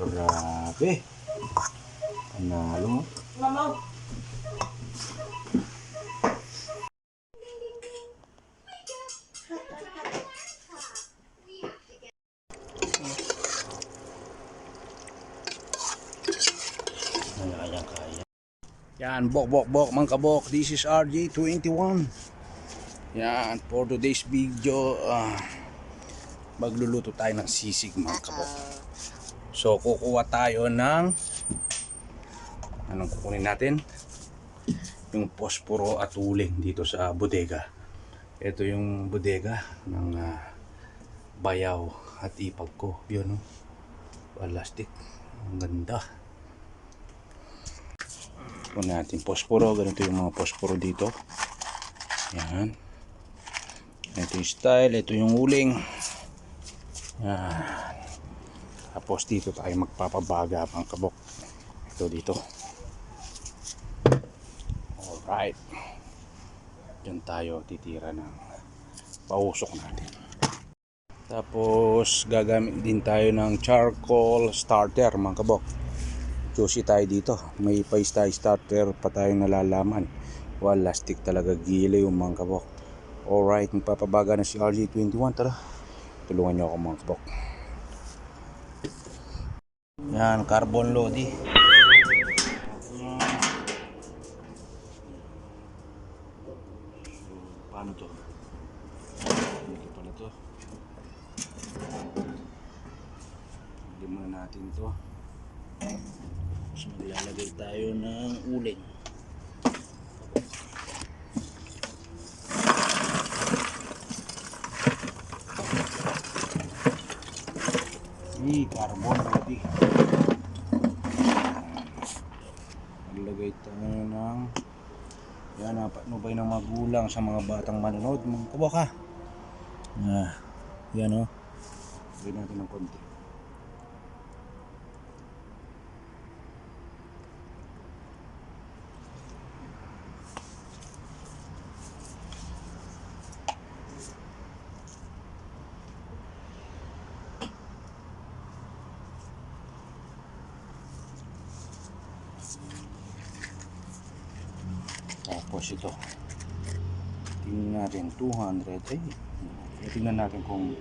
Grabe. Panalo. Mamaw. Kaya. Yan, bok mga kabok. This is RJ21. Yan, for today's video, magluluto tayo ng sisig mga kabok. So, kukuha tayo ng anong kukunin natin? Yung posporo at uling dito sa bodega. Ito yung bodega ng bayaw at ipag ko. Yun, no? Plastic. Ang ganda. Kunin natin posporo. Ganito yung mga posporo dito. Yan. Ito yung style. Ito yung uling. Yan. Tapos dito tayo magpapabaga mga kabok. Ito dito. Alright. Diyan tayo titira ng pausok natin. Tapos gagamit din tayo ng charcoal starter mga kabok. Juicy tayo dito. May paistay starter pa tayong nalalaman. Lastik talaga, gila yung mga kabok. Alright, magpapabaga na si RJ21. Tara, tulungan nyo ako mga kabok. Yan, carbon lodi. Paano to? Dito pala to. Hindi muna natin to. Tapos maglalagay tayo ng uling. Carbon lodi. Maglagay tayo ng yan, patnubay ng magulang sa mga batang manonood mga kabok ha. Yan o. Lagay natin ng konti. Tapos ito, tingnan natin 200. Tingnan natin kung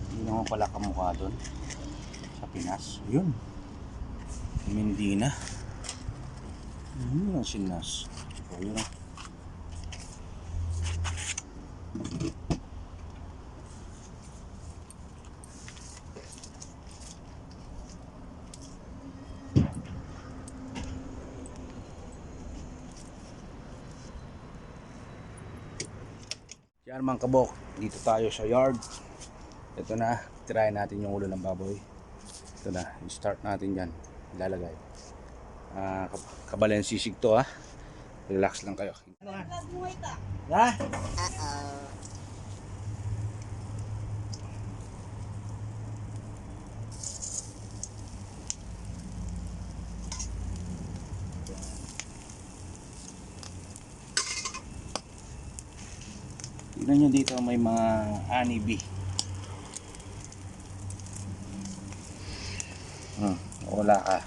hindi naman pala kamukha doon sa Pinas. Yun, Mindina. Yun ang sinas. So yun o. Yan mga kabok, dito tayo sa yard. Ito na, try natin yung ulo ng baboy. Ito na, start natin yan. Ilalagay. Kabalen sisig to ha. Relax lang kayo. Ha? Tignan nyo dito, may mga honeybee. Wala ka.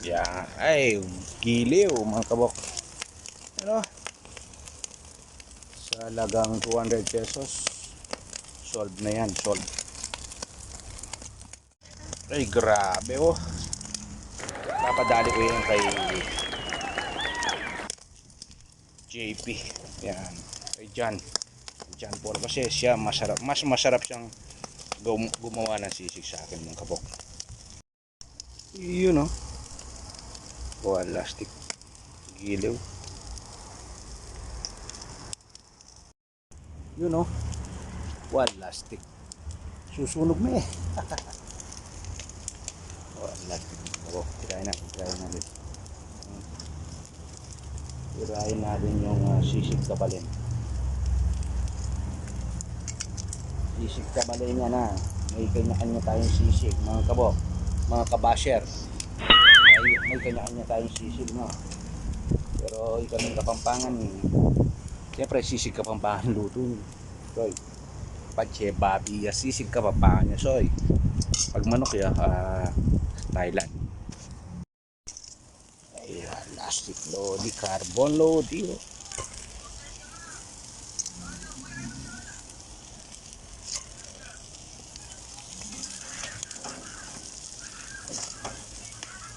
Yan. Ay, giliw mga kabok. Ano? Sa lagang 200 pesos. Solve na yan, solve. Ay, grabe oh. Papadali ko yan kay JP. Yan. Kay John Paul kasi siya masarap, mas masarap siyang gumawa ng sisig sa akin mga kabok. Yun o. Lastik. Giliw. Yun o. Lastik. Susunog na eh. Lastik. Tirahin natin. Tirahin natin yung sisig kabalin. Sisig kabalin niya na. May kanya-kanya tayong sisig mga kabok, mga kabasher. May kanya-kanya tayong sisig no. Pero ikaw ng Kapampangan, siyempre sisig Kapampangan luto. Right. pache, babi, sisig ka pa niya. Soy. Pag manok ya, Thailand. Ayan, plastic lodi, carbon lodi. Oh.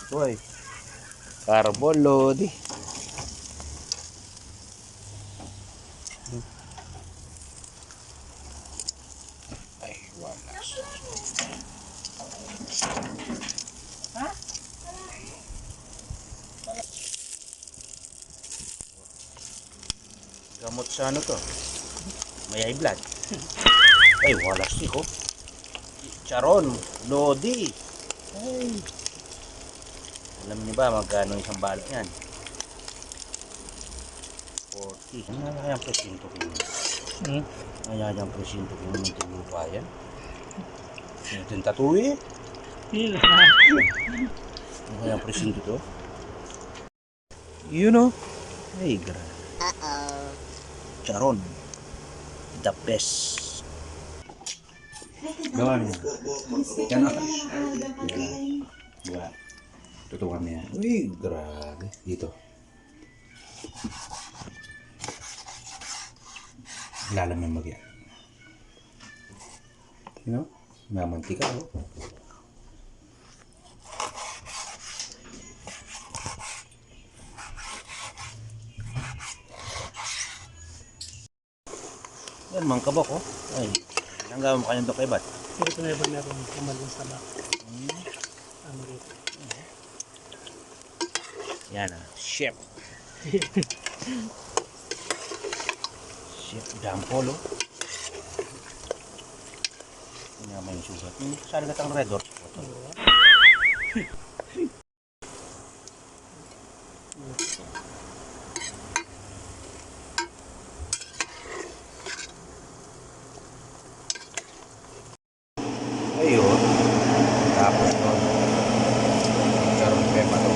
Uy, carbon lodi. Ay, wala. Gamot sa ano to? May high blood. Ay, wala siko. Charon, lodi. Ay. Alam niyo ba magkano isang balot yan? 40. Ano kaya ang presinto ko yun? Kaya ang presinto ko yun ng tulupa yan? Yung tatuwi? Ano kaya ang presinto to? You know? Ay, grabe. Charon. The best. Gawa niya. Yan o. Diba? Tutukan niya. Uy, grabe. Dito. Lalamin mag yan. You know? Mamantika o. Yan, mangkabok o. Ay, nanggawa mo kanyang dokay ba't? Pero ito na iba meron kumaling sa bak. Ano rito? Yan ah, chef. Chef Dampolo. Ini naman yung sugat. Saan gatang red door? Ayun. Tapos doon. Charon pepa to.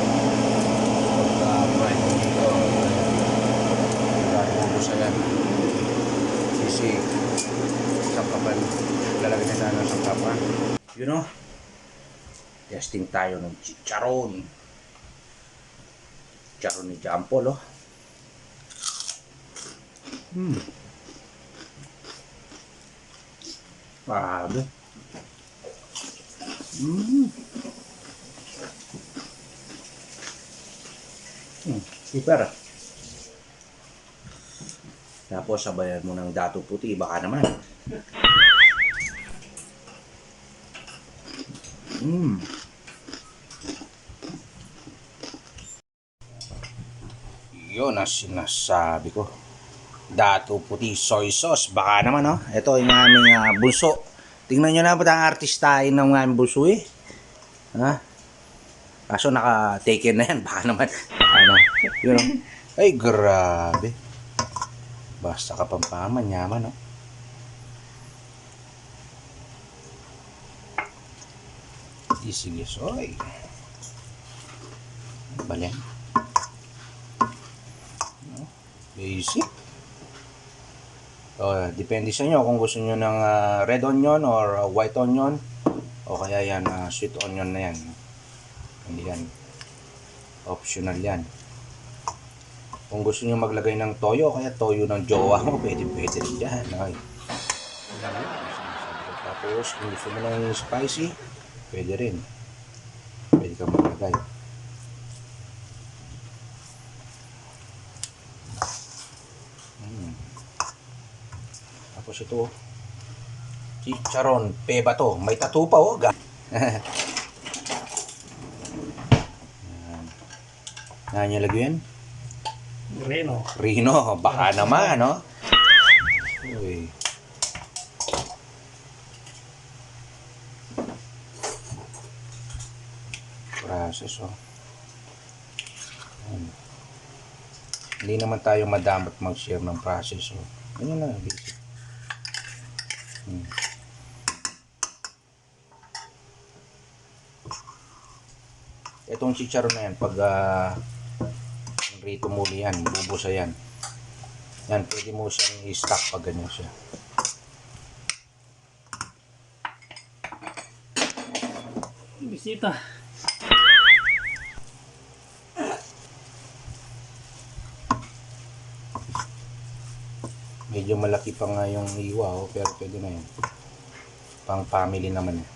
Pagka-fry mo dito. Bubusa yan. Sisig. Sampapan. Lalagay na sana sa sampapan. You know? Testing tayo ng chicharon. Chicharon ni Jampol, oh. Grabe. Super. Tapos sabayan mo ng dato puti, baka naman. Yun ang sinasabi ko. Dato puti, soy sauce, baka naman, no? Ito yung aming bunso. Tingnan nyo na ba ang artistahin ng aming bunso, eh? Ha? Kaso naka-taken na yan, baka naman. Ano? Yun, no? Ay, grabe. Basta ka pampaman, yaman, no? Sige, soy. Balen. Basic. Depende sa inyo kung gusto nyo ng red onion or white onion. O kaya yan, sweet onion na yan. Hindi yan. Optional yan. Kung gusto nyo maglagay ng toyo, kaya toyo ng jowa mo, pwede rin dyan. Okay. Tapos, kung gusto mo ng spicy, pwede rin. Pwede ka maglagay. Tapos ito, chicharon, peba to. May tattoo pa, oh. Yan niya lagyan? Reno. Rino, baka naman, no? Uy. Process, oh. Hindi naman tayo madamat mag-share ng process, oh. Ganyan na, basic. Itong chicharon na yan, pag rito muli yan, bubusa yan. Yan, pwede mo siyang i-stack pag ganyan siya. bisita. Medyo malaki pa nga yung iwa, oh, pero pwede na yun. Pang family naman eh.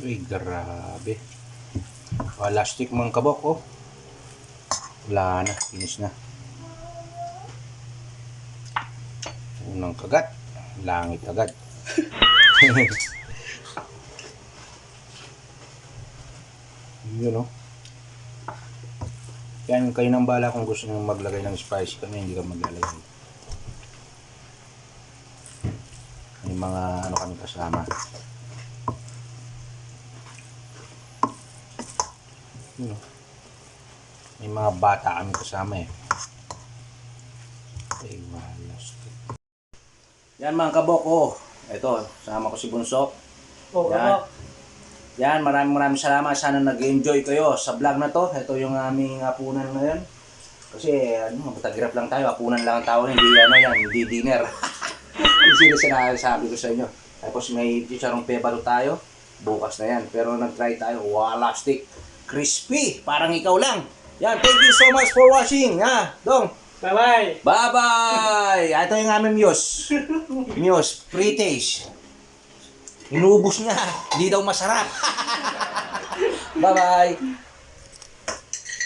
Uy, grabe. Plastic mang kabok, oh. Wala na, finish na. Unang kagat, langit agad. Yun, oh. Yan, kayo nang bala kung gusto nyo maglagay ng spice kami, hindi ka maglalagay. May mga ano kami kasama. Yun, oh. May mga bata kami kasama eh. Ay, malas. Yan mga kabok, oh. Ito, sama ko si Bunso. Oh, Yan. Yan, maraming salamat. Sana nag-enjoy kayo sa vlog na to. Ito yung aming hapunan ngayon. Kasi, matagrap lang tayo. Hapunan lang ang tao. Hindi, hindi dinner. Kasi sinasabi ko sa inyo. Tapos may chicharong pebato tayo. Bukas na yan. Pero nag-try tayo. Wala stick. Crispy. Parang ikaw lang. Yan, thank you so much for watching. Ha, Dong. Bye-bye! Bye-bye! Ito yung aming Muse. Muse, pre-taste. Inubos niya. Hindi daw masarap. Bye-bye!